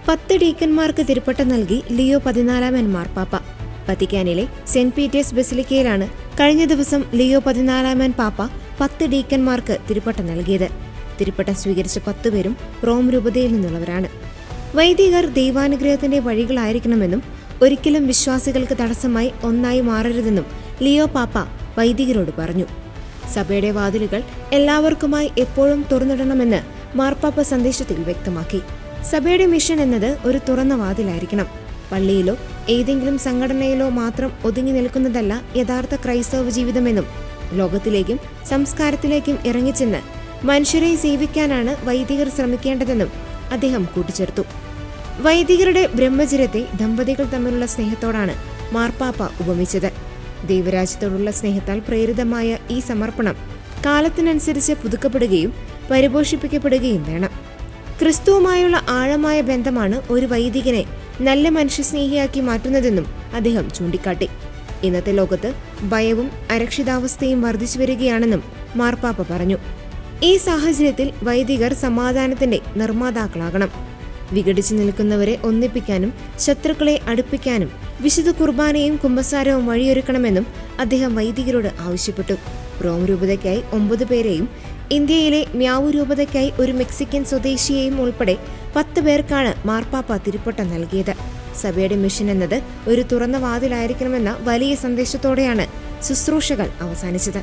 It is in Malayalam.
10 ഡീക്കന്മാർക്ക് തിരുപ്പട്ടം നൽകി ലിയോ 14 മാർപ്പാപ്പ. വത്തിക്കാനിലെ സെന്റ് പീറ്റേഴ്സ് ബസിലിക്കയിലാണ് കഴിഞ്ഞ ദിവസം ലിയോ 14 പാപ്പ 10 ഡീക്കന്മാർക്ക് തിരുപ്പട്ടം നൽകിയത്. തിരുപ്പട്ടം സ്വീകരിച്ച 10 പേരും റോം രൂപതയിൽ നിന്നുള്ളവരാണ്. വൈദികർ ദൈവാനുഗ്രഹത്തിന്റെ വഴികളായിരിക്കണമെന്നും ഒരിക്കലും വിശ്വാസികൾക്ക് തടസ്സമായി ഒന്നായി മാറരുതെന്നും ലിയോ പാപ്പ വൈദികരോട് പറഞ്ഞു. സഭയുടെ വാതിലുകൾ എല്ലാവർക്കുമായി എപ്പോഴും തുറന്നിടണമെന്ന് മാർപ്പാപ്പ സന്ദേശത്തിൽ വ്യക്തമാക്കി. സഭയുടെ മിഷൻ എന്നത് ഒരു തുറന്ന വാതിലായിരിക്കണം. പള്ളിയിലോ ഏതെങ്കിലും സംഘടനയിലോ മാത്രം ഒതുങ്ങി നിൽക്കുന്നതല്ല യഥാർത്ഥ ക്രൈസ്തവ ജീവിതമെന്നും ലോകത്തിലേക്കും സംസ്കാരത്തിലേക്കും ഇറങ്ങിച്ചെന്ന് മനുഷ്യരെ സേവിക്കാനാണ് വൈദികർ ശ്രമിക്കേണ്ടതെന്നും അദ്ദേഹം കൂട്ടിച്ചേർത്തു. വൈദികരുടെ ബ്രഹ്മചര്യത്തെ ദമ്പതികൾ തമ്മിലുള്ള സ്നേഹത്തോടാണ് മാർപ്പാപ്പ ഉപമിച്ചത്. ദൈവരാജ്യത്തോടുള്ള സ്നേഹത്താൽ പ്രേരിതമായ ഈ സമർപ്പണം കാലത്തിനനുസരിച്ച് പുതുക്കപ്പെടുകയും പരിപോഷിപ്പിക്കപ്പെടുകയും വേണം. ക്രിസ്തുവുമായുള്ള ആഴമായ ബന്ധമാണ് ഒരു വൈദികനെ നല്ല മനുഷ്യസ്നേഹിയാക്കി മാറ്റുന്നതെന്നും അദ്ദേഹം ചൂണ്ടിക്കാട്ടി. ഇന്നത്തെ ലോകത്ത് ഭയവും അരക്ഷിതാവസ്ഥയും വർദ്ധിച്ചു വരികയാണെന്നും മാർപ്പാപ്പ പറഞ്ഞു. ഈ സാഹചര്യത്തിൽ വൈദികർ സമാധാനത്തിന്റെ നിർമ്മാതാക്കളാകണം. വിഘടിച്ചു നിൽക്കുന്നവരെ ഒന്നിപ്പിക്കാനും ശത്രുക്കളെ അടുപ്പിക്കാനും വിശുദ്ധ കുർബാനയും കുമ്പസാരവും വഴിയൊരുക്കണമെന്നും അദ്ദേഹം വൈദികരോട് ആവശ്യപ്പെട്ടു. റോം രൂപതയ്ക്കായി 9 പേരെയും ഇന്ത്യയിലെ മ്യാവു രൂപതയ്ക്കായി ഒരു മെക്സിക്കൻ സ്വദേശിയെയും ഉൾപ്പെടെ 10 പേർക്കാണ് മാർപ്പാപ്പ തിരുപ്പട്ടം നൽകിയത്. സഭയുടെ മിഷൻ എന്നത് ഒരു തുറന്ന വാതിലായിരിക്കണമെന്ന വലിയ സന്ദേശത്തോടെയാണ് ശുശ്രൂഷകൾ അവസാനിച്ചത്.